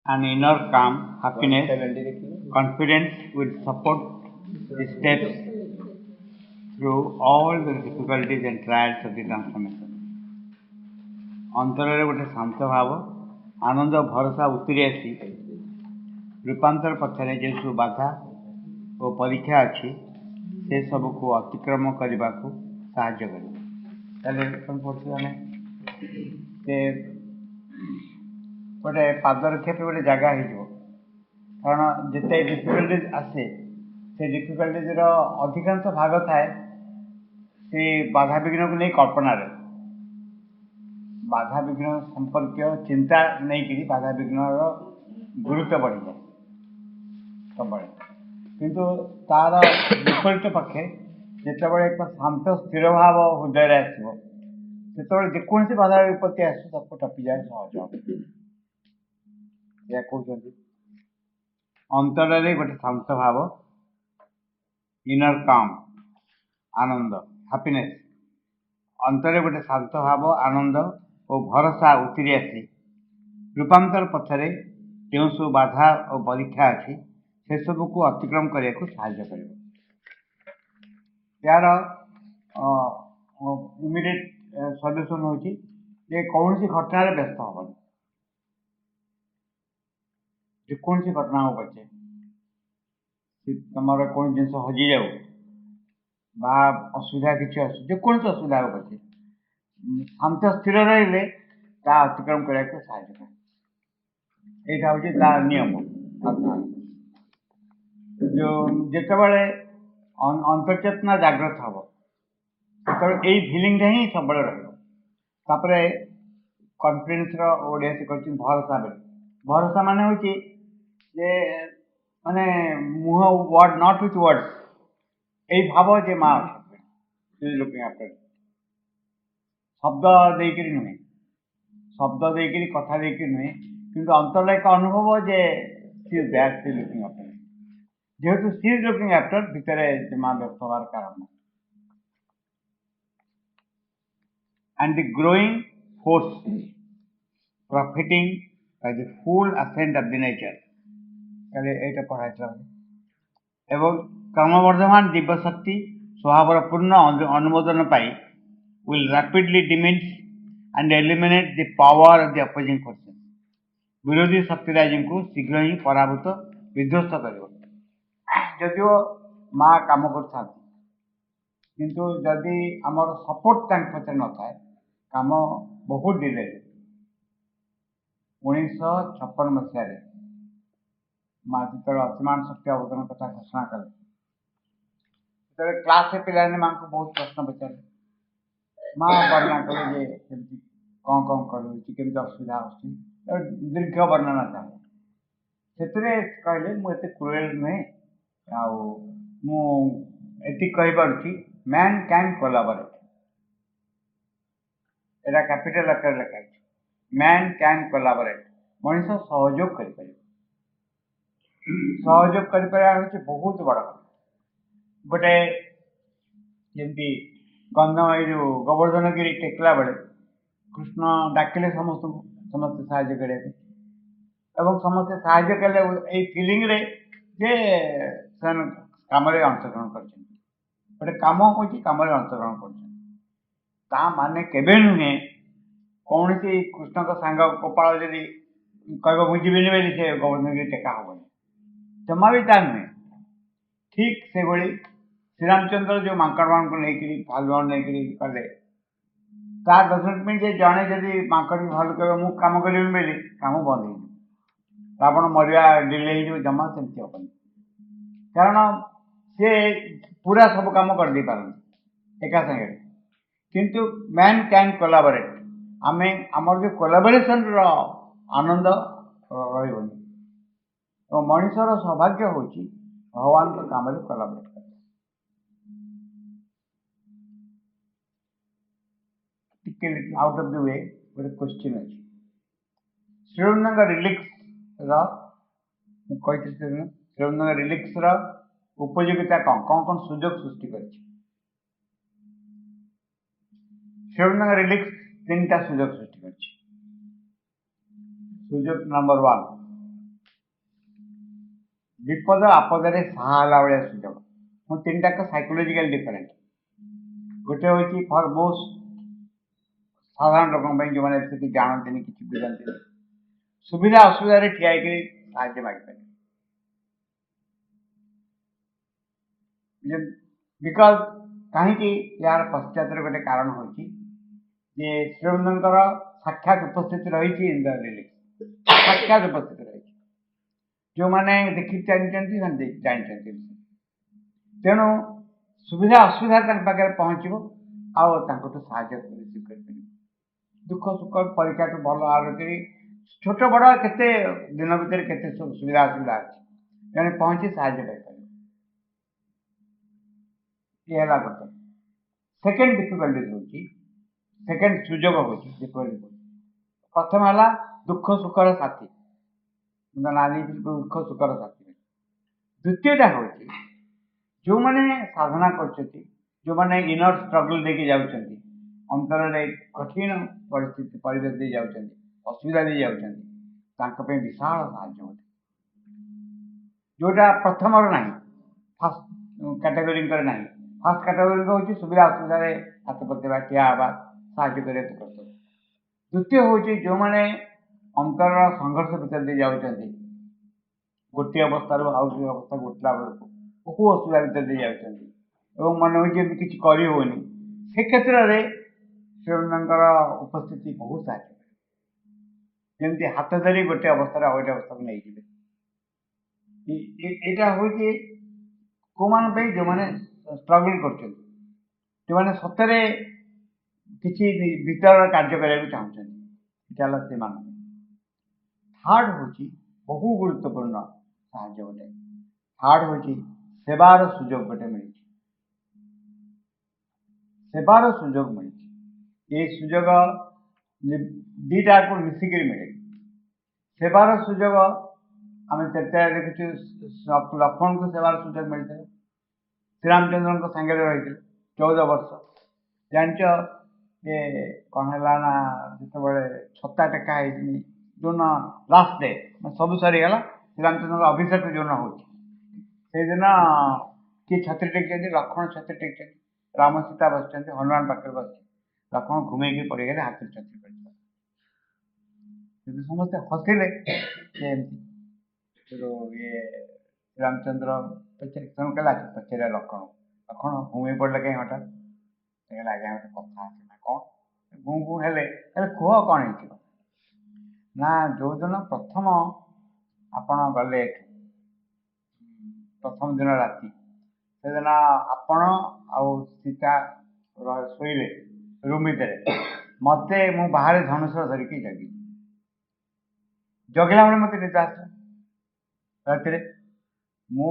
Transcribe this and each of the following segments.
and inner calm, happiness, confidence will support the steps through all the difficulties and trials of the transformation. ଅନ୍ତରରେ ଗୋଟେ ଶାନ୍ତ ଭାବ ଆନନ୍ଦ ଭରସା ଉତରି ଆସି ରୂପାନ୍ତର ପଥରେ ଯେଉଁ ସବୁ ବାଧା ଓ ପରୀକ୍ଷା ଅଛି ସେ ସବୁକୁ ଅତିକ୍ରମ କରିବାକୁ ସାହାଯ୍ୟ କରିବ। ତାହେଲେ କ'ଣ ପଡ଼ୁଛୁ ଆମେ ଯେ ଗୋଟେ ପାଦ ରଖିବା ପାଇଁ ଗୋଟେ ଜାଗା ହେଇଯିବ, କାରଣ ଯେତେ ଡିଫିକଲ୍ଟିଜ୍ ଆସେ ସେ ଡିଫିକଲ୍ଟିଜ୍ର ଅଧିକାଂଶ ଭାଗ ଥାଏ ସେ ବାଧାବିଘ୍ନକୁ ନେଇ କଳ୍ପନାରେ। ବାଧାବିଘ୍ନ ସମ୍ପର୍କୀୟ ଚିନ୍ତା ନେଇକରି ବାଧାବିଘ୍ନର ଗୁରୁତ୍ୱ ବଢ଼ିଯାଏ ସବୁବେଳେ, କିନ୍ତୁ ତାର ବିପରୀତ ପକ୍ଷେ ଯେତେବେଳେ ଏକ ଶାନ୍ତ ସ୍ଥିର ଭାବ ହୃଦୟରେ ଆସିବ ସେତେବେଳେ ଯେକୌଣସି ବାଧା ବିପତ୍ତି ଆସୁ ତାକୁ ଟପିଯାଏ ସହଜ ହେବ। ଏହା କହୁଛନ୍ତି ଅନ୍ତରରେ ଗୋଟେ ଶାନ୍ତ ଭାବ, ଇନର କାମ୍, ଆନନ୍ଦ, ହାପିନେସ୍। ଅନ୍ତରରେ ଗୋଟେ ଶାନ୍ତ ଭାବ, ଆନନ୍ଦ ଓ ଭରସା ଉତରି ଆସି ରୂପାନ୍ତର ପଥରେ ଯେଉଁ ସବୁ ବାଧା ଓ ପରୀକ୍ଷା ଅଛି ସେସବୁକୁ ଅତିକ୍ରମ କରିବାକୁ ସାହାଯ୍ୟ କରିବ। ଏହାର ଇମିଡ଼ିଏଟ୍ ସଲ୍ୟୁସନ୍ ହେଉଛି ଯେ କୌଣସି ଘଟଣାରେ ବ୍ୟସ୍ତ ହେବନି। ଯେକୌଣସି ଘଟଣା ହଉ ପଛେ ତୁମର କୌଣସି ଜିନିଷ ହଜିଯାଉ ବା ଅସୁବିଧା କିଛି ଆସୁ, ଯେକୌଣସି ଅସୁବିଧା ହଉ ପଛେ ଶାନ୍ତ ସ୍ଥିର ରହିଲେ ତାହା ଅତିକ୍ରମ କରିବାକୁ ସାହାଯ୍ୟ କରେ। ଏଇଟା ହେଉଛି ତା ନିୟମ। ଯେଉଁ ଯେତେବେଳେ ଅନ୍ତର୍ଚେତନା ଜାଗ୍ରତ ହେବ ସେତେବେଳେ ଏଇ ଫିଲିଂଟା ହିଁ ସବୁବେଳେ ରହିବ। ତାପରେ କନଫିଡେନ୍ସର ଓଡ଼ିଆ ସେ କରୁଛନ୍ତି ଭରସା ବୋଲି। ଭରସା ମାନେ ହେଉଛି ଯେ ମାନେ ମୁହଁ ୱାର୍ଡ ନଟ୍ ୱିଥ୍ ୱାର୍ଡସ୍, ଏଇ ଭାବ ଯେ ମା ଅଛନ୍ତି ଶବ୍ଦ ଦେଇକିରି ନୁହେଁ, ଶବ୍ଦ ଦେଇକିରି କଥା ଦେଇକିରି ନୁହେଁ, କିନ୍ତୁ ଅନ୍ତରରେ ଏକ ଅନୁଭବ ଯେ she is there, she is looking after. ଯେହେତୁ ସି ଇଜ୍ ଲୁକିଂ ଆଫ୍ଟର ଭିତରେ ସେ ମା ବ୍ୟସ୍ତ ହେବାର କାରଣ। And the growing force profiting by the full ascent of the nature, এইটা পড়াইছিল। এবং ক্রমবর্ধমান দিব্যশক্তি স্বভাবর পূর্ণ অনুমোদন পাই will rapidly diminish and eliminate the power of the opposing forces. ବିରୋଧୀ ଶକ୍ତିରାଜଙ୍କୁ ଶୀଘ୍ର ହିଁ ପରାଭୂତ ବିଧ୍ୱସ୍ତ କରିବ। ଯଦିଓ ମା କାମ କରିଥାନ୍ତି କିନ୍ତୁ ଯଦି ଆମର ସପୋର୍ଟ ତାଙ୍କ ପଛରେ ନଥାଏ କାମ ବହୁତ ଡିଲେ। 1956 ମସିହାରେ ମା ଯେତେବେଳେ ଅସୀମାନ ଶକ୍ତି ଅବଦାନ କଥା ଘୋଷଣା କଲେ ସେତେବେଳେ କ୍ଲାସରେ ପିଲାମାନେ ମାଙ୍କୁ ବହୁତ ପ୍ରଶ୍ନ ପଚାରିଲେ। ମା ବର୍ଣ୍ଣନା କଲେ ଯେ କେମିତି କ'ଣ କରୁଛି, କେମିତି ଅସୁବିଧା ଆସୁଛି, ଦୀର୍ଘ ବର୍ଣ୍ଣନା ଚାହେଁ। ସେଥିରେ କହିଲେ ମୁଁ ଏତେ କ୍ରୁଏଲ ନୁହେଁ, ଆଉ ମୁଁ ଏତିକି କହିପାରୁଛି ମ୍ୟାନ୍ କ୍ୟାନ୍ କୋଲାବରେଟ୍। ଏଇଟା କ୍ୟାପିଟାଲ ଆକାରରେ ଲେଖା ହେଇଛି, ମ୍ୟାନ୍ କ୍ୟାନ୍ କୋଲାବରେଟ୍। ମଣିଷ ସହଯୋଗ କରିପାରିବ। ସହଯୋଗ କରିପାରିବା ହେଉଛି ବହୁତ ବଡ଼ କଥା। ଗୋଟେ ଯେମିତି ଏଇ ଯେଉଁ ଗୋବର୍ଦ୍ଧନଗିରି ଟେକିଲା ବେଳେ କୃଷ୍ଣ ଡାକିଲେ ସମସ୍ତଙ୍କୁ, ସମସ୍ତେ ସାହାଯ୍ୟ କରିବା ପାଇଁ, ଏବଂ ସମସ୍ତେ ସାହାଯ୍ୟ କଲେ ଏଇ ଫିଲିଂରେ ଯେ ସେମାନେ କାମରେ ଅଂଶଗ୍ରହଣ କରିଛନ୍ତି। ଗୋଟେ କାମ ହେଉଛି କାମରେ ଅଂଶଗ୍ରହଣ କରୁଛନ୍ତି। ତା ମାନେ କେବେ ନୁହେଁ କୌଣସି କୃଷ୍ଣଙ୍କ ସାଙ୍ଗ ଗୋପାଳ ଯଦି କହିବ ମୁଁ ଯିବିନି ବୋଲି ସେ ଗୋବର୍ଦ୍ଧନଗିରି ଟେକା ହେବନି, ଜମା ବି ତା ନୁହେଁ। ଠିକ୍ ସେଭଳି ଶ୍ରୀରାମଚନ୍ଦ୍ର ଯେଉଁ ମାଙ୍କଡ଼ମାନଙ୍କୁ ନେଇକରି ଭାଲୁମାନଙ୍କୁ ନେଇକରି କଲେ, ତା ଡଜଣ୍ଟ ମିନ୍ ଯେ ଜଣେ ଯଦି ମାଙ୍କଡ଼ ଭାଲୁ କହିବ ମୁଁ କାମ କରିବିନି ବୋଲି କାମ ବନ୍ଦ ହେଇଯିବ, ରାବଣ ମରିବା ଡିଲେ ହେଇଯିବ। ଜମା ସେମିତି ହେବନି, କାରଣ ସେ ପୁରା ସବୁ କାମ କରିଦେଇ ପାରନ୍ତି ଏକା ସାଙ୍ଗରେ। କିନ୍ତୁ ମ୍ୟାନ୍ କ୍ୟାନ୍ କୋଲାବରେଟ୍, ଆମେ ଆମର ଯେଉଁ କୋଲାବରେସନ୍ର ଆନନ୍ଦ ରହିବନି। ଏବଂ ମଣିଷର ସୌଭାଗ୍ୟ ହେଉଛି ଭଗବାନଙ୍କ କାମରେ କୋଲାବରେଟ୍ କରିବା। ଟିକେ ଆଉଟ୍ ଅଫ୍ ଦି ୱେ ଗୋଟେ କ୍ୱେଶ୍ଚିନ୍ ଅଛି। ଶ୍ରୀରନ୍ଧଙ୍କ ରିଲିକ୍ସର ମୁଁ କହିଥିଲି, ଶ୍ରୀରନ୍ଧଙ୍କ ରିଲିକ୍ସର ଉପଯୋଗିତା କ'ଣ କ'ଣ ସୁଯୋଗ ସୃଷ୍ଟି କରିଛି? ଶ୍ରୀରନ୍ଧଙ୍କ ରିଲିକ୍ସ 3ଟା ସୁଯୋଗ ସୃଷ୍ଟି କରିଛି। ସୁଯୋଗ ନମ୍ବର 1, विपद आपदे साहा भाया सुजोग मो तीन टाक साइकोलोजिकल डिफरेंट गोटे हूँ फर मोस्ट साधारण लोक जो मैंने जानते कि बुझाते सुविधा असुविधा ठिया साहय मागिपारे बिकज कहीं यार पश्चात गोटे कारण हो श्रीमंतर साक्षात उपस्थिति रही इन द रिलीज साक्षात उपस्थिति रही जो मैंने देखी जानते तेणु सुविधा असुविधा पाखे पहुँचो आठू साहय दुख सुख परीक्षा भल आलोचना छोट बड़ के दिन भितर के सुविधा असुविधा अच्छे जन पहुँची साहय पाइपर ये गोटे सेकेंड डिफिकल्टी हूँ सेकेंड सुजोग हूँ डिफिकल्टी प्रथम है दुख सुखर साथी ना दुख सुखर साथी द्वितीयटा हूँ जो मैंने साधना कर जो मैंने इनर स्ट्रगल देके जाऊँ अंतर कठिन परिस्थिति परिवेश दे जाऊँ असुविधा दे जाऊँ विशाल साहय जोटा प्रथम ना फास्ट कैटेगोरी ना फास्ट कैटेगोरी हूँ सुविधा असुविधा हाथ पकड़ा ठिया हवा साहय करने द्वितीय हूँ जो मैंने अंतर संघर्ष भितर दे जाऊँ गोटे अवस्था आउ गोटे अवस्था गोटला बेलू बहु असुविधा भितर दे जाऊँ मन हो किसी करहनी से क्षेत्र में श्रीमंतर उपस्थिति बहुत साहय जमी हाथ धरी गोटे अवस्था गोटे अवस्था को नहीं यहाँ हूँ कौ मान जो मैंने स्ट्रगल कर सतरे किसी भीतर कार्य करने चाहते से थर्ड हूँ बहु गुरुत्वपूर्ण साहय गोटे थर्ड हूँ सेवार सुजोग गोटे मिली सेवार सुजोग मिली ये सुजोग दीटा को मिसिक मिले सेवार सुजोग आम चर्चा देखु लक्ष्मण को सेवार सुजोग मिलता श्रीरामचंद्र सांगे रही 14 वर्ष जान ये कौन है ना जो छता टेका जो लास्ट डे सब सरीगला श्रीरामचंद्र अभिषेक जो हो दिन किए छत्री टेक लक्ष्मण छत्री टेक राम सीता बस हनुमान पाखे बस लक्ष्मण घूमे पड़गले हाथ छत्री समस्ते हसिले ये रामचंद्र पचार कला पचारे लक्ष्मण लक्ष्मण घूमे पड़े कहीं हठात आज्ञा गोटे कथा ना कौन गुँ गुँ हेले कह कौन हो ना जो दिन प्रथम आपण गले प्रथम दिन राति से दिन आपण आउ सीता शोले रूम भितर मत मु बाहर धनुष धरिकी जगी जगला बेले मत निद आस राति मु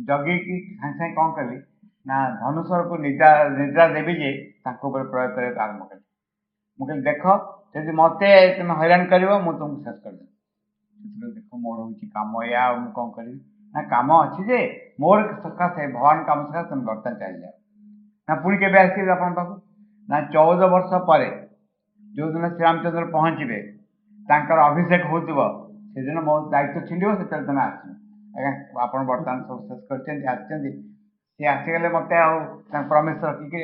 जगी सागे सागे कौन कली ना धनुषर को निद्रा देवी जे प्रयोग करने आरंभ कर मुझे देख जब मत तुम हैरान कर तुमको शेष कर देख मोर हूँ कम या कौन करी ना कम अच्छी जे मोर सकाशे भगवान कम सकाशे तुम बर्तमान चल जाओ ना पुणी के अपन पाक ना 14 वर्ष पर जो दिन श्रीरामचंद्र पहुँचे अभिषेक होदिन मो दायित्व छिंड से तुम आस आप बर्तमान सब शेष कर सी आसीगले मत प्रमेश रखिक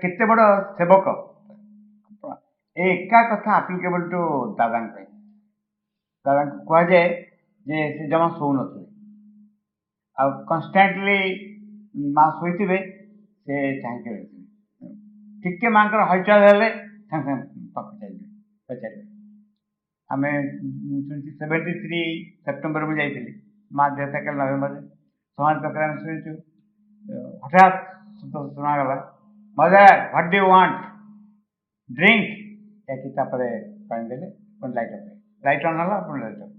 केते बड़ सेवक एका कथा आप्लिकेबल टू दादा दादा कह जाए जे से जमा शो न कन्स्टाटली माँ शोथे से चाहिए टिके माँ हलचल हेले चलिए पचारे आम 73 सेप्टेम्बर में जाइए माँ देहता कल नवेम्बर समाज पाखे आम शुणु हठात शुणागला mother what do you want drink या पानी देले लाइट ऑन है लाइट ऑफ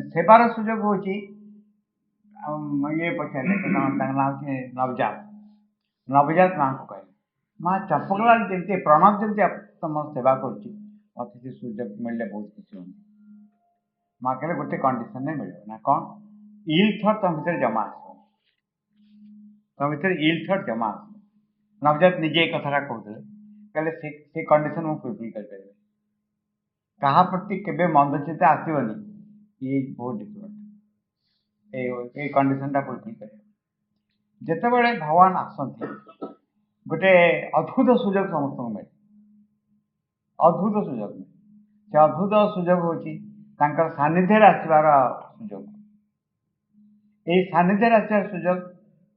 सेवार सुजोग हूँ ये पचारे ना हूँ नवजात नवजात माँ को कह माँ चंपकलाल जमी प्रणव जमी तुम सेवा कर सुजोग मिले बहुत खुशी हूँ माँ कहे गोटे कंडीशन में मिले ना कौन इल थट तुम भर जमा आस तुम भर इल थट जमा आस नवजात निजे कथा कहते ତାହେଲେ ସେ କଣ୍ଡିସନ ମୁଁ ଫୁଲଫିଲ୍ କରିପାରିବି। କାହା ପ୍ରତି କେବେ ମନ୍ଦ ଚିନ୍ତା ଆସିବନି, ଇଏ ବହୁତ ଡିଫିକଲ୍ଟ ଏଇ କଣ୍ଡିସନଟା ଫୁଲଫିଲ୍ କରିବା। ଯେତେବେଳେ ଭଗବାନ ଆସନ୍ତି ଗୋଟେ ଅଦ୍ଭୁତ ସୁଯୋଗ ସମସ୍ତଙ୍କୁ ମିଳେ, ଅଦ୍ଭୁତ ସୁଯୋଗ ମିଳେ। ସେ ଅଦ୍ଭୁତ ସୁଯୋଗ ହେଉଛି ତାଙ୍କର ସାନ୍ନିଧ୍ୟରେ ଆସିବାର ସୁଯୋଗ। ଏଇ ସାନ୍ନିଧ୍ୟରେ ଆସିବାର ସୁଯୋଗ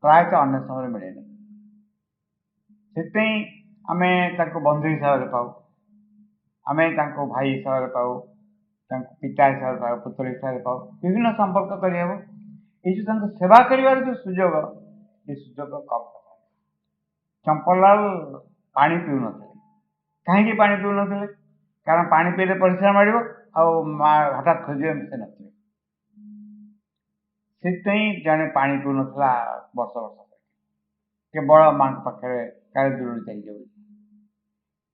ପ୍ରାୟତଃ ଅନ୍ୟ ସମୟରେ ମିଳେନି। ସେଥିପାଇଁ ଆମେ ତାଙ୍କୁ ବନ୍ଧୁ ହିସାବରେ ପାଉ, ଆମେ ତାଙ୍କୁ ଭାଇ ହିସାବରେ ପାଉ, ତାଙ୍କୁ ପିତା ହିସାବରେ ପାଉ, ପୁତ୍ର ହିସାବରେ ପାଉ, ବିଭିନ୍ନ ସମ୍ପର୍କ କରିହେବ। ଏଇ ଯେଉଁ ତାଙ୍କୁ ସେବା କରିବାର ଯେଉଁ ସୁଯୋଗ, ଏ ସୁଯୋଗ କମ୍। ଚମ୍ପଲାଲ ପାଣି ପିଉନଥିଲେ। କାହିଁକି ପାଣି ପିଉନଥିଲେ? କାରଣ ପାଣି ପିଇଲେ ପରିସ୍ରା ମାଡ଼ିବ, ଆଉ ମା ହଠାତ୍ ଖୋଜିବେ ସେ ନଥିବେ। ସେଥିପାଇଁ ଜଣେ ପାଣି ପିଉନଥିଲା ବର୍ଷ ବର୍ଷ କେବଳ ମାଙ୍କ ପାଖରେ କାଳେ ଦୂରରୁ ଚାଲିଯିବ।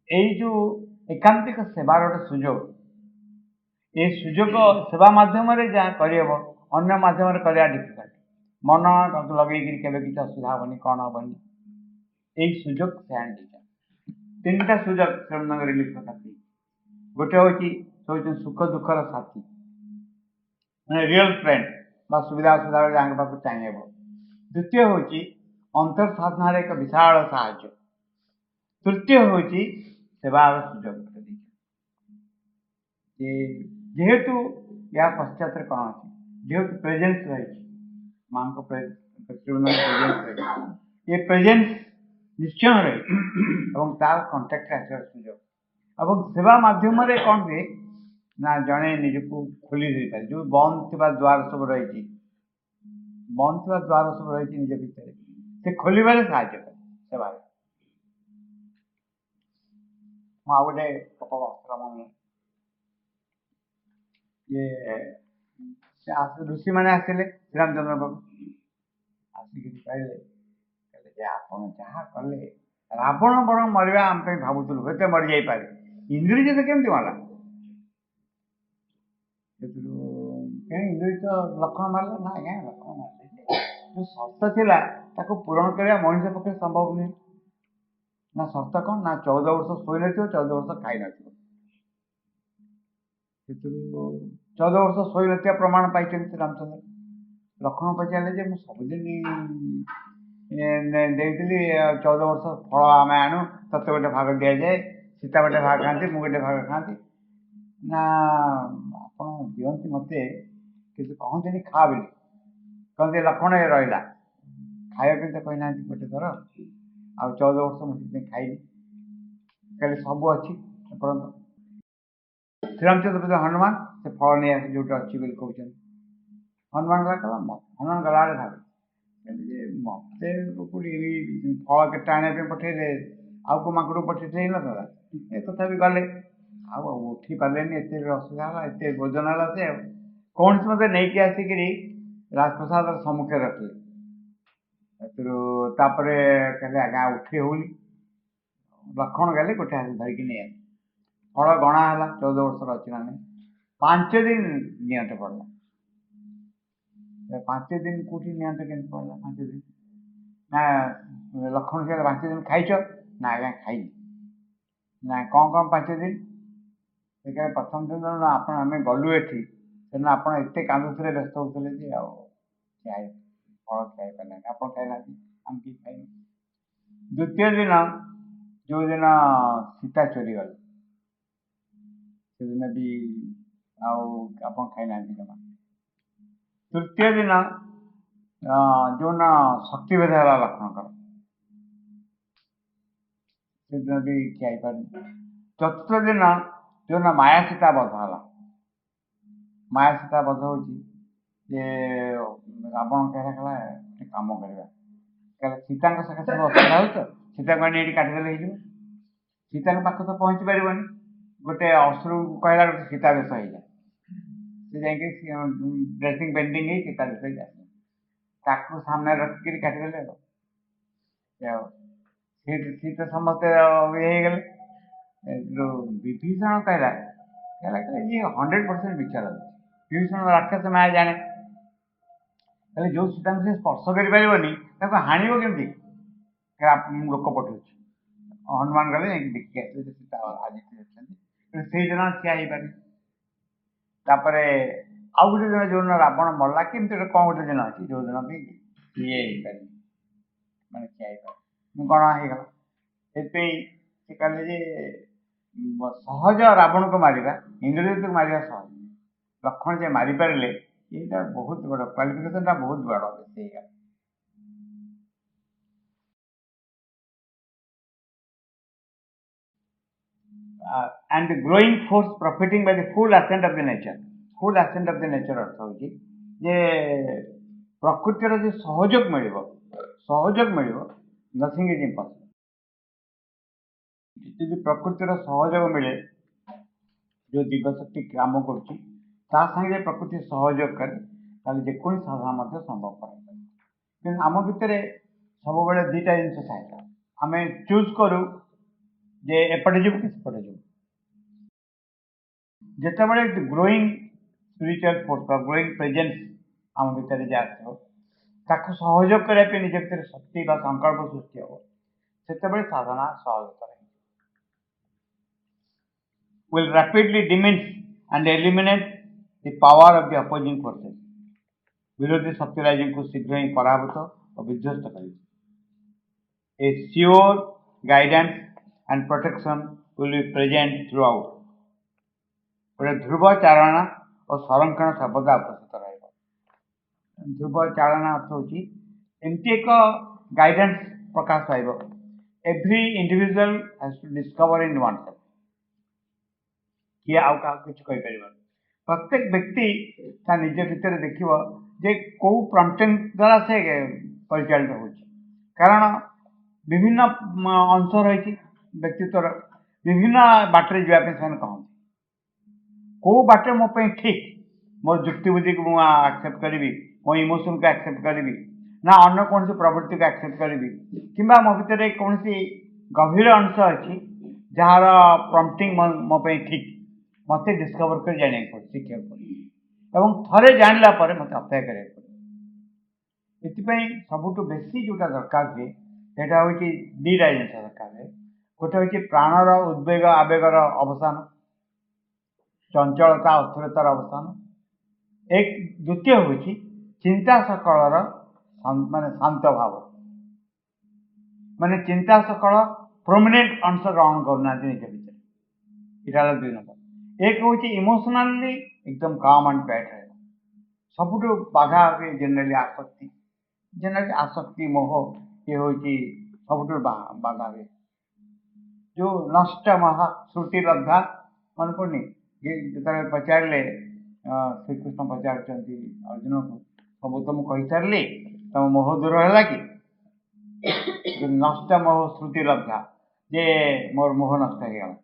ଏଇ ଯେଉଁ ଏକାନ୍ତିକ ସେବାର ଗୋଟେ ସୁଯୋଗ, ଏ ସୁଯୋଗ ସେବା ମାଧ୍ୟମରେ ଯାହା କରିହେବ, ଅନ୍ୟ ମାଧ୍ୟମରେ କରିବା ଡିଫିକଲ୍ଟ। ମନ ଲଗେଇକିରି କେବେ କିଛି ଅସୁବିଧା ହେବନି, କ'ଣ ହେବନି, ଏଇ ସୁଯୋଗ ସେ ଆଣିଦେଇଛନ୍ତି। ତିନିଟା ସୁଯୋଗ ସେମାନଙ୍କ ରିଲିଫ ସାଥୀ। ଗୋଟେ ହେଉଛି ସୁଖ ଦୁଃଖର ସାଥୀ, ମାନେ ରିଅଲ ଫ୍ରେଣ୍ଡ ବା ସୁବିଧା ଅସୁବିଧା ବେଳେ ଯାହାଙ୍କ ପାଖକୁ ଚାହିଁହେବ। ଦ୍ୱିତୀୟ ହେଉଛି ଅନ୍ତର୍ସାଧନାରେ ଏକ ବିଶାଳ ସାହାଯ୍ୟ। ତୃତୀୟ ହେଉଛି ସେବାର ସୁଯୋଗ। ଯେହେତୁ ୟା ପଶ୍ଚାତରେ କ'ଣ ଅଛି, ଯେହେତୁ ପ୍ରେଜେନ୍ସ ରହିଛି, ମାଙ୍କ ପ୍ରେଜେନ୍ସ ରହିଛି, ଏ ପ୍ରେଜେନ୍ସ ନିଶ୍ଚୟ ରହିଛି ଏବଂ ତାର କଣ୍ଟାକ୍ଟରେ ଆସିବାର ସୁଯୋଗ। ଏବଂ ସେବା ମାଧ୍ୟମରେ କ'ଣ ହୁଏ ନା ଜଣେ ନିଜକୁ ଖୋଲି ଦେଇପାରେ। ଯେଉଁ ବନ୍ଦ ଥିବା ଦ୍ୱାର ସବୁ ରହିଛି, ବନ୍ଦ ଥିବା ଦ୍ୱାର ସବୁ ରହିଛି ନିଜ ଭିତରେ, ସେ ଖୋଲିବାରେ ସାହାଯ୍ୟ କରେ ସେବାରେ। ମୁଁ ଆଉ ଗୋଟେ ଆଶ୍ରମ ଋଷିମାନେ ଆସିଲେ ଶ୍ରୀରାମଚନ୍ଦ୍ର ବାବୁ ଆସିକିରି କହିଲେ ଯେ ଆପଣ ଯାହା କଲେ, ରାବଣ ବରଂ ମରିବା ଆମ ପାଇଁ ଭାବୁଥିଲୁ, ହୁଏତ ମରିଯାଇପାରେ, ଇନ୍ଦ୍ରଜିତ କେମିତି ମଲା? ସେଥିରୁ ଇନ୍ଦ୍ରଜିତ ଲକ୍ଷ୍ମଣ ମାରିଲା ନା? ଆଜ୍ଞା ଲକ୍ଷ୍ମଣ ମାରିଲେ, ଯେଉଁ ସର୍ତ୍ତ ଥିଲା ତାକୁ ପୂରଣ କରିବା ମଣିଷ ପକ୍ଷେ ସମ୍ଭବ ନୁହେଁ। ନା ସର୍ତ୍ତ କ'ଣ ନା 14 ବର୍ଷ ଶୋଇନଥିବ, 14 ବର୍ଷ ଖାଇନଥିବ। ସେଥିରୁ 14 ବର୍ଷ ଶୋଇନଥିବା ପ୍ରମାଣ ପାଇଛନ୍ତି ରାମଚନ୍ଦ୍ର। ଲକ୍ଷ୍ମଣ ପଚାରିଲେ ଯେ ମୁଁ ସବୁଦିନ ଦେଇଥିଲି 14 ବର୍ଷ ଫଳ ଆମେ ଆଣୁ, ତତେ ଗୋଟେ ଭାଗ ଦିଆଯାଏ, ସୀତା ଗୋଟେ ଭାଗ ଖାଆନ୍ତି, ମୁଁ ଗୋଟେ ଭାଗ ଖାଆନ୍ତି। ନା ଆପଣ ଦିଅନ୍ତି ମୋତେ, କିନ୍ତୁ କହନ୍ତିନି ଖା ବୋଲି, କହନ୍ତି ଲକ୍ଷ୍ମଣ ଏ ରହିଲା, ଖାଇବା ପାଇଁ ତ କହିନାହାନ୍ତି ଗୋଟେ ଥର, ଆଉ 14 ବର୍ଷ ମୁଁ ସେଥିପାଇଁ ଖାଇନି, କାଲି ସବୁ ଅଛି ଏପର୍ଯ୍ୟନ୍ତ। ଶ୍ରୀରାମଚନ୍ଦ୍ର ପୂଜା ହନୁମାନ ସେ ଫଳ ନେଇ ଆସି ଯୋଉଠି ଅଛି ବୋଲି କହୁଛନ୍ତି। ହନୁମାନ କଲା, ହନୁମାନ ଗଲାବେଳେ ଭାବେ ଯେ ମତେ ଫଳ କେତେ ଆଣିବା ପାଇଁ ପଠେଇଲେ, ଆଉ କୋଉ ମାଙ୍କଡକୁ ପଠେଇ ହେଇନଥିଲା। ତଥାପି ଗଲେ, ଆଉ ଉଠି ପାରିଲେନି, ଏତେ ଅସୁବିଧା ହେଲା, ଏତେ ଭୋଜନ ହେଲା, ସେ କୌଣସି ମତେ ନେଇକି ଆସିକିରି ରାଜପ୍ରସାଦର ସମ୍ମୁଖରେ ରଖିଲେ। ସେଥିରୁ ତାପରେ କହିଲେ ଆଜ୍ଞା ଉଠି ହଉନି। ଲକ୍ଷ୍ମଣ ଗଲେ ଗୋଟେ ହାତ ଧରିକି ନେଇ ଆସିଲେ। ଫଳ ଗଣା ହେଲା, 14 ବର୍ଷର ଅଛି ନା ନାହିଁ। 5 ଦିନ ନିଅଣ୍ଟ ପଡ଼ିଲା। 5 ଦିନ କୋଉଠି ନିଅଣ୍ଟ କେମିତି ପଡ଼ିଲା? 5 ଦିନ ନା ଲକ୍ଷ୍ମଣ କହିଲେ 5 ଦିନ ଖାଇଛ? ନା ଆଜ୍ଞା ଖାଇନି। ନା କ'ଣ 5 ଦିନ? ସେ କହିଲେ ପ୍ରଥମ ଦିନ ଆପଣ ଆମେ ଗଲୁ ଏଠି, ସେଦିନ ଆପଣ ଏତେ କାନ୍ଦୁଥିଲେ, ବ୍ୟସ୍ତ ହଉଥିଲେ ଯେ ଆଉ ଫଳ ଖାଇପାରିଲେନି, ଆପଣ ଖାଇନାହାନ୍ତି, ଆମେ କିଛି ଖାଇନୁ। ଦ୍ୱିତୀୟ ଦିନ ଯେଉଁଦିନ ସୀତା ଚୋରି ଗଲେ, ସେଦିନ ବି ଆଉ ଆପଣ ଖାଇନାହାନ୍ତି ଜମା। ତୃତୀୟ ଦିନ ଯେଉଁଦିନ ଶକ୍ତିଭେଦ ହେଲା ଲକ୍ଷ୍ମଣଙ୍କର, ସେଦିନ ବି ଖିଆ ହେଇପାରୁନି। ଚତୁର୍ଥ ଦିନ ଯେଉଁଦିନ ମାୟା ସୀତା ବଧ ହେଲା, ମାୟା ସୀତା ବଧ ହେଉଛି ଯେ ରାବଣ କହିଲା ଗୋଟେ କାମ କରିବା, କହିଲେ ସୀତାଙ୍କ ସକାଶେ ଅସୁବିଧା ହେଉଛି ତ, ସୀତାକୁ ଆଣି ଏଠି କାଟିଦେଲେ ହେଇଯିବ। ସୀତାଙ୍କ ପାଖକୁ ତ ପହଞ୍ଚି ପାରିବନି, ଗୋଟେ ଅସୁରକୁ କହିଲା ଗୋଟେ ସୀତା ବେଶ ହେଇଯାଏ, ସେ ଯାଇକି ଡ୍ରେସିଂ ପେଣ୍ଟିଂ ହେଇ ସୀତା ବେଶ ହେଇଯାଏ, ତାକୁ ସାମ୍ନାରେ ରଖିକିରି କାଟିଦେଲେ। ଆଉ ସେ ତ ସମସ୍ତେ ଇଏ ହେଇଗଲେ। ବିଭୀଷଣ କହିଲା ଇଏ 100% ମିଛ ଲାଗୁଛି। ବିଭୀଷଣ ରାକ୍ଷସ ମାୟା ଜାଣେ, ହେଲେ ଯୋଉ ସୀତାଙ୍କୁ ସେ ସ୍ପର୍ଶ କରିପାରିବନି ତାକୁ ହାଣିବ କେମିତି? ମୁଁ ଲୋକ ପଠଉଛି, ହନୁମାନ ଗଲେ ଯାଇକି ଦେଖିକି ଆସିଲେ ଯେ ସୀତା ଆଜି ଅଛନ୍ତି, କିନ୍ତୁ ସେଇଦିନ ଠିଆ ହେଇପାରିଲେ। ତାପରେ ଆଉ ଗୋଟେ ଦିନ ଯୋଉଦିନ ରାବଣ ମଲା, କେମିତି ଗୋଟେ କଣ ଗୋଟେ ଦିନ ଅଛି ଯୋଉଦିନ ବି ଇଏ ହେଇପାରିନି, ମାନେ ଠିଆ ହେଇପାରିନି, ଗଣା ହେଇଗଲା। ସେଥିପାଇଁ ସେ କହିଲେ ଯେ ସହଜ ରାବଣକୁ ମାରିବା, ଇନ୍ଦ୍ରଜିତକୁ ମାରିବା ସହଜ, ଲକ୍ଷ୍ମଣ ଯେ ମାରିପାରିଲେ ଏଇଟା ବହୁତ ବଡ଼ କ୍ୱାଲିଫିକେସନଟା, ବହୁତ ବଡ଼ ବେଶୀ ହେଇଗଲା। And the growing force profiting by the full ascent of the nature, full ascent of the nature ଅର୍ଥ ହଉଛି ଯେ ପ୍ରକୃତିର ଯେ ସହଯୋଗ ମିଳିବ, nothing is impossible। ଯଦି ପ୍ରକୃତିର ସହଯୋଗ ମିଳେ, ଯୋଉ ଦିବ୍ୟଶକ୍ତି କାମ କରୁଛି ତା ସାଙ୍ଗରେ ପ୍ରକୃତି ସହଯୋଗ କରେ, ତାହେଲେ ଯେକୌଣସି ସାଧନା ମଧ୍ୟ ସମ୍ଭବ କରାଇପାରିବ। କିନ୍ତୁ ଆମ ଭିତରେ ସବୁବେଳେ ଦିଟା ଜିନିଷ ଥାଏ, ଆମେ ଚୁଜ୍ କରୁ ଯେ ଏପଟେ ଯିବୁ କି ସେପଟେ ଯିବୁ। ଯେତେବେଳେ ଗ୍ରୋଇଂ ସ୍ପିରିଚୁଆଲ ଫୋର୍ସ ବା ଗ୍ରୋଇଂ ପ୍ରେଜେନ୍ସ ଆମ ଭିତରେ ଯେ ଆସିବ, ତାକୁ ସହଯୋଗ କରିବା ପାଇଁ ନିଜ ଭିତରେ ଶକ୍ତି ବା ସଂକଳ୍ପ ସୃଷ୍ଟି ହେବ, ସେତେବେଳେ ସାଧନା ସହଜତର will rapidly diminish and eliminate the power of the opposing forces। ବିରୋଧୀ ଶକ୍ତିରାଜଙ୍କୁ ଶୀଘ୍ର ହିଁ ପରାଭୂତ ଓ ବିଧ୍ୱସ୍ତ କରିବ। A sure guidance and protection will be present throughout। ଗୋଟେ ଧ୍ରୁବ ଚାଳନା ଓ ସଂରକ୍ଷଣ ସର୍ବଦା ଉପସ୍ଥିତ ରହିବ। ଧ୍ରୁବ ଚାଳନା ଅର୍ଥ ହେଉଛି ଏମିତି ଏକ ଗାଇଡାନ୍ସ ପ୍ରକାଶ ପାଇବ। Every individual has two discover in one self. କିଏ ଆଉ କାହାକୁ କିଛି କହିପାରିବନି। ପ୍ରତ୍ୟେକ ବ୍ୟକ୍ତି ତା ନିଜ ଭିତରେ ଦେଖିବ ଯେ କୋଉ ପ୍ରମ୍ପଟିଂ ଦ୍ୱାରା ସେ ପରିଚାଳିତ ହେଉଛି। କାରଣ ବିଭିନ୍ନ ଅଂଶ ରହିଛି ବ୍ୟକ୍ତିତ୍ୱର, ବିଭିନ୍ନ ବାଟରେ ଯିବା ପାଇଁ ସେମାନେ କହନ୍ତି। କୋଉ ବାଟରେ ମୋ ପାଇଁ ଠିକ୍, ମୋର ଯୁକ୍ତି ବୁଦ୍ଧିକୁ ମୁଁ ଆକ୍ସେପ୍ଟ କରିବି, ମୋ ଇମୋସନକୁ ଆକ୍ସେପ୍ଟ କରିବି, ନା ଅନ୍ୟ କୌଣସି ପ୍ରବୃତ୍ତିକୁ ଆକ୍ସେପ୍ଟ କରିବି, କିମ୍ବା ମୋ ଭିତରେ କୌଣସି ଗଭୀର ଅଂଶ ଅଛି ଯାହାର ପ୍ରମ୍ପଟିଂ ମୋ ପାଇଁ ଠିକ୍, ମୋତେ ଡିସ୍କଭର କରି ଜାଣିବାକୁ ପଡ଼ିବ, ଶିଖିବାକୁ ପଡ଼ିବ। ଏବଂ ଥରେ ଜାଣିଲା ପରେ ମୋତେ ଅପେକ୍ଷା କରିବାକୁ ପଡ଼ିବ। ଏଥିପାଇଁ ସବୁଠୁ ବେଶୀ ଯୋଉଟା ଦରକାର ହୁଏ ସେଇଟା ହେଉଛି ଦୁଇଟା ଜିନିଷ ଦରକାର ହୁଏ। ଗୋଟେ ହେଉଛି ପ୍ରାଣର ଉଦ୍ବେଗ ଆବେଗର ଅବସାନ, ଚଞ୍ଚଳତା ଅସ୍ଥିରତାର ଅବସାନ। ଦ୍ୱିତୀୟ ହେଉଛି ଚିନ୍ତା ସକଳର ମାନେ ଶାନ୍ତ ଭାବ, ମାନେ ଚିନ୍ତା ସକଳ ପ୍ରୋମିନେଣ୍ଟ ଅଂଶ ଗ୍ରହଣ କରୁନାହାନ୍ତି ନିଜ ଭିତରେ। ଏଇଟା ହେଲା 2 ନମ୍ବର। ଏକ ହେଉଛି ଇମୋସନାଲି ଏକଦମ କାମ୍ ଆଣ୍ଡ କ୍ୱାଇଟ୍ ରହିବ। ସବୁଠୁ ବାଧା ହୁଏ ଜେନେରାଲି ଆସକ୍ତି ମୋହ, ଇଏ ହେଉଛି ସବୁଠୁ ବାଧା ହୁଏ। ଯୋଉ ନଷ୍ଟ ମହା ଶ୍ରୁତି ଲବ୍ଧା, ମନେ ପଡୁନି ଯେତେବେଳେ ପଚାରିଲେ ଶ୍ରୀକୃଷ୍ଣ ପଚାରୁଛନ୍ତି ଅର୍ଜୁନକୁ, ସବୁ ତ ମୁଁ କହିସାରିଲି, ତମ ମୋହ ଦୂର ହେଲା କି? ନଷ୍ଟ ମୋହ ଶ୍ରୁତି ଲବ୍ଧା, ଯେ ମୋର ମୋହ ନଷ୍ଟ ହେଇଗଲା,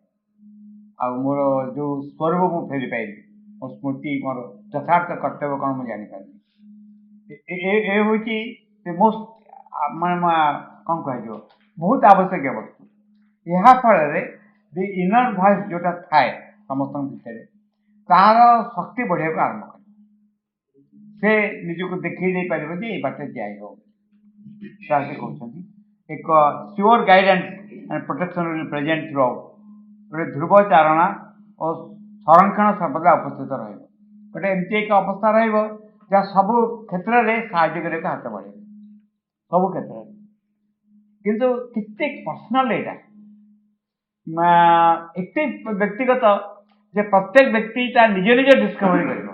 ଆଉ ମୋର ଯୋଉ ସ୍ୱରୂପ ମୁଁ ଫେରି ପାଇଲି, ମୋ ସ୍ମୃତି, ମୋର ଯଥାର୍ଥ କର୍ତ୍ତବ୍ୟ କ'ଣ ମୁଁ ଜାଣିପାରିଲି। ଏ ହେଉଛି ମୋଷ୍ଟ ମାନେ କ'ଣ କୁହାଯିବ, ବହୁତ ଆବଶ୍ୟକୀୟ ବସ୍ତୁ। ଏହା ଫଳରେ ଦି ଇନର ଭଏସ୍ ଯୋଉଟା ଥାଏ ସମସ୍ତଙ୍କ ଭିତରେ, ତାହାର ଶକ୍ତି ବଢ଼ିବାକୁ ଆରମ୍ଭ କରେ। ସେ ନିଜକୁ ଦେଖେଇ ଦେଇପାରିବ ଯେ ଏଇ ବାଟରେ ଯାଇ ହବ। ତାହା ସେ କହୁଛନ୍ତି ଏକ sure guidance and protection will present throughout. ଗୋଟେ ଧ୍ରୁବ ଚାରଣା ଓ ସଂରକ୍ଷଣ ସର୍ବଦା ଉପସ୍ଥିତ ରହିବ। ଗୋଟେ ଏମିତି ଏକ ଅବସ୍ଥା ରହିବ ଯାହା ସବୁ କ୍ଷେତ୍ରରେ ସାହାଯ୍ୟ କରିବାକୁ ହାତ ବଢ଼େଇବ, ସବୁ କ୍ଷେତ୍ରରେ। କିନ୍ତୁ କେତେ ପର୍ସନାଲ ଏଇଟା, ଏତେ ବ୍ୟକ୍ତିଗତ ଯେ ପ୍ରତ୍ୟେକ ବ୍ୟକ୍ତି ତା ନିଜ ଡିସ୍କଭରି କରିବ,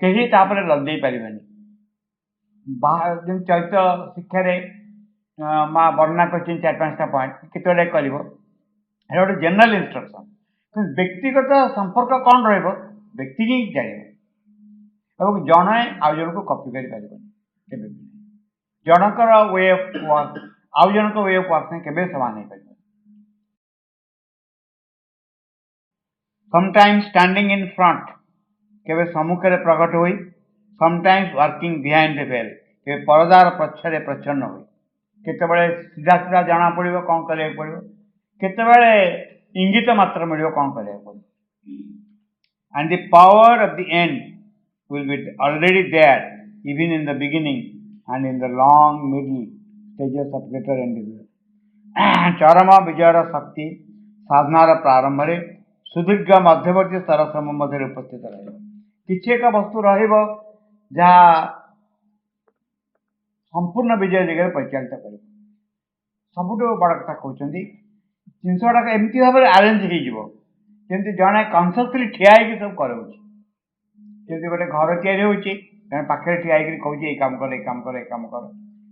କେହି ତାପରେ ଲଦେଇ ପାରିବେନି। ଯେମିତି ଚୈତ ଶିକ୍ଷାରେ ମା ବର୍ଣ୍ଣନା କରିଛନ୍ତି 4-5ଟା ପଏଣ୍ଟ, କେତେବେଳେ କରିବ, এটা ଗୋଟେ ଜେନେରାଲ ଇନଷ୍ଟ୍ରକ୍ସନ। କିନ୍ତୁ ବ୍ୟକ୍ତିଗତ ସମ୍ପର୍କ କ'ଣ ରହିବ ବ୍ୟକ୍ତି ହିଁ ଜାଣିବ, ଏବଂ ଜଣେ ଆଉ ଜଣକୁ କପି କରିପାରିବନି କେବେ ବି। ଜଣଙ୍କର ୱେ ଅଫ୍ ୱାର୍କ ଆଉ ଜଣଙ୍କ ୱେ ଅଫ୍ ୱାର୍କ ପାଇଁ କେବେ ସମାନ ହେଇପାରିବ। ସମଟାଇମ୍ସ ଷ୍ଟାଣ୍ଡିଂ ଇନ୍ ଫ୍ରଣ୍ଟ, କେବେ ସମ୍ମୁଖରେ ପ୍ରକଟ ହୋଇ, ସମଟାଇମ୍ସ ୱାର୍କିଂ ବିହାଇଣ୍ଡ ଦ ଭେଲ୍, କେବେ ପରଦାର ପଛରେ ପ୍ରଚ୍ଛନ୍ନ ହୋଇ। କେତେବେଳେ ସିଧା ସିଧା ଜଣା ପଡ଼ିବ କ'ଣ କରିବାକୁ ପଡ଼ିବ, କେତେବେଳେ ଇଙ୍ଗିତ ମାତ୍ର ମିଳିବ କ'ଣ କରିବାକୁ ପଡ଼ିବ। And the power of the end will be already there even in the beginning and in the long middle stages of greater endeavor। चरम विजयर शक्ति साधनार प्रारंभ में सुदीर्घ मध्यवर्ती स्तर समूह मध्य उपस्थित रहे किसी एक वस्तु रहा संपूर्ण विजय दिगरे परिचालित कर सबुठ बड़ कथा कहते जिनस गुड़ाक एमती भाव में आरेंज होमती जड़े कनसीयसली ठिया सब कर गोटे घर या पाखे ठिया कहे ये कम कर काम कर काम कर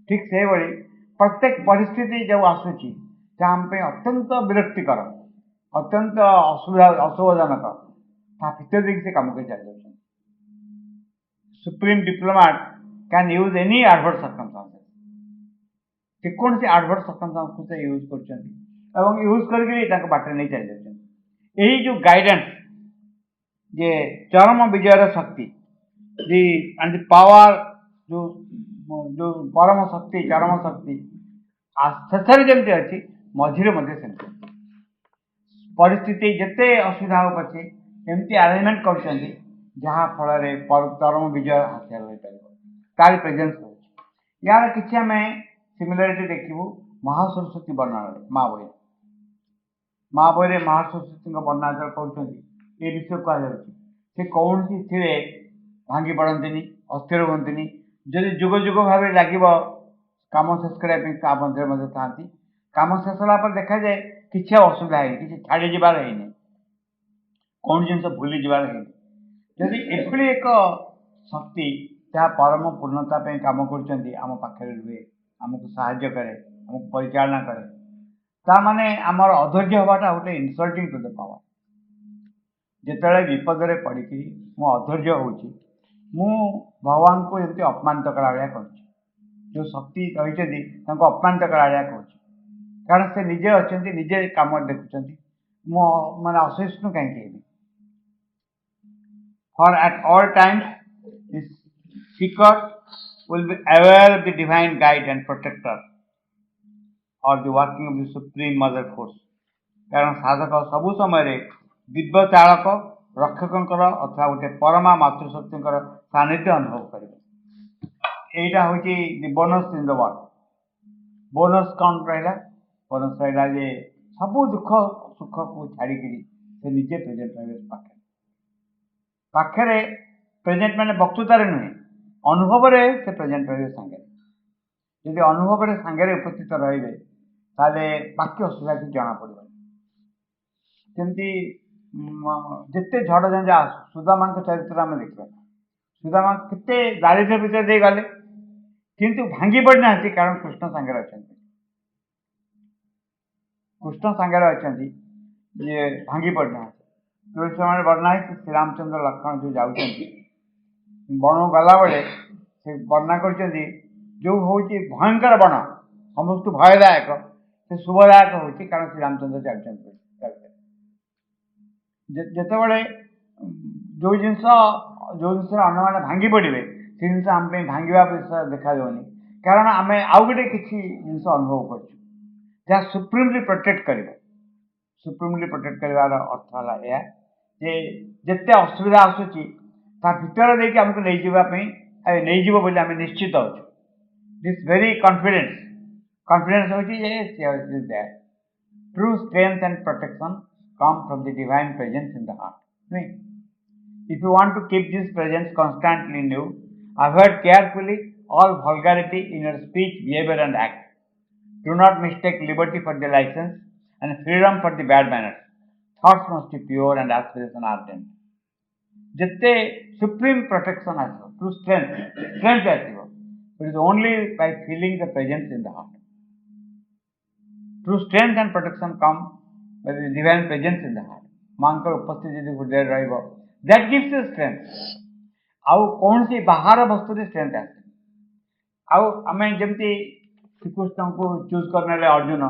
ठीक से भाई प्रत्येक परिस्थिति जो आसूची आम अत्यंत विरक्तिकर अत्यंत असुविधाजनक भितर देखिए से कम कर चल supreme diplomat can use any adverse circumstances जेकोसी एडवर्स सर्कमस्टांस से यूज कर यूज करके बाटे नहीं चल जाते यही जो गाइडेंस जे चरम विजयर शक्ति दी एंड द पावर जो जो परम शक्ति चरम शक्ति शेष जमी अच्छी मझीरे सेमती परिस्थिति जिते असुविधा हो पचे एमती आरेंजमेंट कर फल चरम विजय हासिल हो पार तार प्रेजेन्स हो यार कि आम सिमिलारिटी देखू महासरस्वती वर्णन माँ बही महासरस्वती वर्णना कर विषय कह कौन सी भांगी पड़ती अस्थिर हमें जदि जुग जुग भाव लगे कम शेष करने था कम शेष होगा देखा जाए किसी असुविधा है कि छाड़ी जबार है कौन जिन भूली जबार है जदि एभली एक शक्ति जहाँ परम पूर्णता कम करम पाखे रुहे आमको साहाय्य करे आमको परिचालना करे ताने आमर अधैर्य हवाटा गोटे इनसल्टिंग टू द पावर जिते विपद में पड़ी मु अधैर्य हो भगवान को जमी अपमानित कला कर जो शक्ति रही अपमानित कला कर कारण से निजे अच्छा निजे कम देखुं मैंने असहिष्णु कहीं for at all times seeker will be aware of the divine guide and protector or the working of the supreme mother force कारण साधक सबु समय दिव्य चालक रक्षक अथवा गोटे परमा मातृशक्ति सानिध्य अनुभव कर यहाँ हूँ the bonus in the world bonus कौन रहा बोनस रहा जे सबू दुख सुख को छाड़ी से निजे प्रेजेंट रहे पाखे पाखे प्रेजेंट माने वक्तृतार नुहे अनुभव से प्रेजेंट रहे सांगे जदि अनुभव सांगे उपस्थित रे ताले बाकी असुविधा कि जना पड़ जमी जिते झड़ झंझा सुदामा चरित्र आम देखा सुदामा केते दारिद्र्य भितर दे गले किंतु भांगी पड़ना कारण कृष्ण सांगे अच्छा कृष्ण सांगे अच्छा ये भांगी पड़ना तुलसी समय वर्णा है श्री रामचंद्र लक्ष्मण जो जाऊँ बण गला बेले से वर्णना कर जो हूँ भयंकर बण समस्त भयदायक से शुभदायक हो कारण श्री रामचंद्र चलते जिते जो जिनस अन्य मैंने भांगी पड़े से जिन आम भांगा विषय देखा जाऊनी कारण आम आउ गए किसी जिन अनुभव कर जहाँ सुप्रीमली प्रोटेक्ट कर सुप्रीमली प्रोटेक्ट कर अर्थ है जे जिते असुविधा आसूची भितर देखिए आमको नहीं जावाई आम निश्चित अच्छे दिस वेरी कॉन्फिडेंस कॉन्फिडेंस होती true strength and protection come from the divine presence in the heart नहीं if you want to keep this presence constantly in you avoid carefully all vulgarity in your speech behaviour and act do not mistake liberty for the licence and freedom for the bad manners thoughts must be pure and aspiration ardent जिते supreme protection आस true strength आसो it is only by feeling the presence in the heart true strength and protection come by the divine presence in the heart मां उपस्थिति यदि हृदय that gives you strength आउ कौन सी बाहर वस्तु स्ट्रेंथ आसे आउ आम जमी श्रीकृष्ण को चूज करने अर्जुन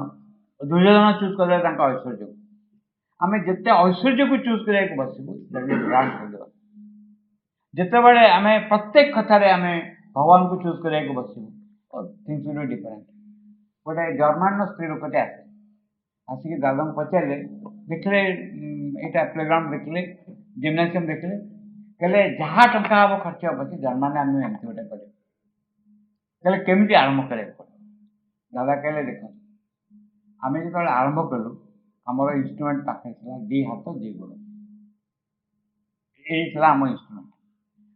दुर्योधन चूज कर ऐश्वर्य आम जिते ऐश्वर्य को चूज करने बसबू जिते बड़े आम प्रत्येक कथार आम भगवान को चूज करने बसबू थिंग्स विल बी डिफरेंट गोटे जर्मान स्त्री लोकटे आसे आसिक दादा को पचारे देखले यहाँ प्लेग्राउंड देखले जिम्नासियम देखले कहले जहाँ टंका हम खर्च हम पचे जर्मान आम एमती गोटे कले केमी आरंभ कर दादा कहले देख आम जो आरंभ कलु आमर इन्स्ट्रुमेंट पाखे दी हाथ दी गोड़ यही आम इन्स्ट्रुमेंट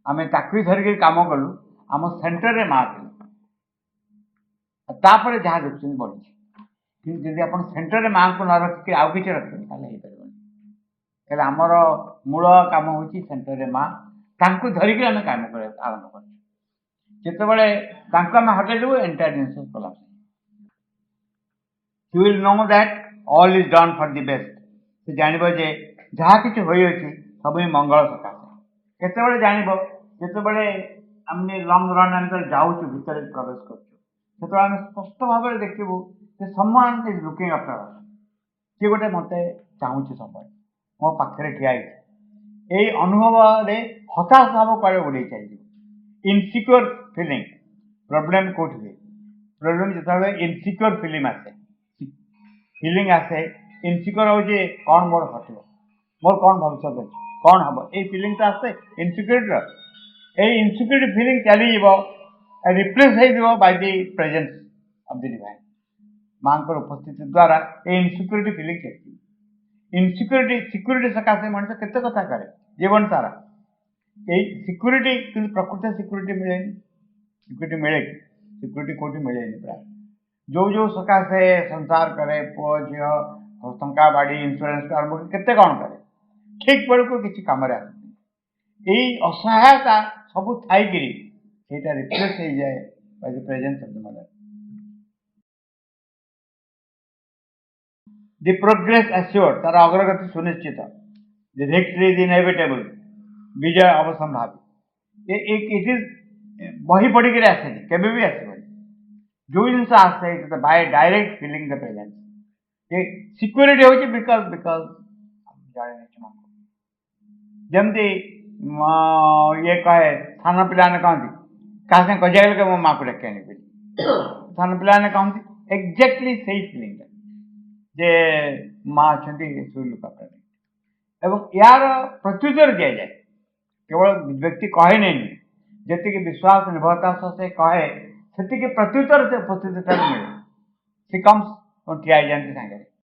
आम ताकि धरिक कम कलु आम सेंटर रे माँ तापर जहाँ देखते बढ़ी कि जब आप सेंटर माँ को न रखिक आउ कि रखें आमर मूल कम हूँ सेंटर रे माँ तांको धरिक आम कम कर आरंभ कर आम हटेदेबू एंटायर जिन collapse you will know that all is done for the best से जानव जे जहाँ कि सब ही मंगल सकाशे केतबेले जानव जितेबले आम लंग रन आम जाऊँ भितर प्रवेश कर आम स्पष्ट भाव में देखू समवन इज लुकिंग आफ्टर सी गोटे मत चाहूँ सब मो पाखे ठिया यही अनुभव हताश भाव कड़े उड़े चलिए इनसिक्योर फिलिंग प्रोब्लेम कौट हुए प्रोब्लेम जो इनसिक्योर फिलिंग आसे फिलिंग आसे इनसिक्योर हो कौन मोर घटो मोर कौन भविष्य अच्छे कौन हम ये फिलिंग तो आसे इनसिक्योरिटी यही इनसिक्योरिटी फिलिंग चली रिप्लेस हो by the presence of the divine माँ उपस्थिति द्वारा ये इनसिक्योरिटी फिलिंग चलती इनसिक्योरिटी सिक्योरिटी सकाशे मनुष्य केते कथा करे जीवन सारा यही सिक्योरिटी कि प्रकृत सिक्योरिटी मिले सिक्योरिटी मिले कि सिक्योरिटी कौटी मिले प्राय जो जो सकाशे संसार करे पुओ झील टंका बाड़ी इन्शुरांस आरंभ केते कौन करे ठीक बेल को किसी कम यही असहायता सब थी रिप्लेस हो जाए by the presence of the mother The progress assured तार अग्रगति सुनिश्चित the victory is inevitable विजय अवसंभावी इट इज बही पढ़ी आसेनि केबे भी आसबनि जो जिनस आसे it is by direct feeling the presence ये सिक्योरिटी होची बिकॉज जाने जमती ये कहे सान पिलाने कहती क्या से कजाइल के मो माँ को डके आनी सान पिलाने कहती एक्जाक्टली सही फीलिंग जे माँ अच्छा लुका यार प्रत्युत्तर दि जाए केवल व्यक्ति कहे नहीं जी विश्वास निर्भरता से कहे से प्रत्युत्तर से उपस्थित मिले सी कम्स ठिया जाती सागर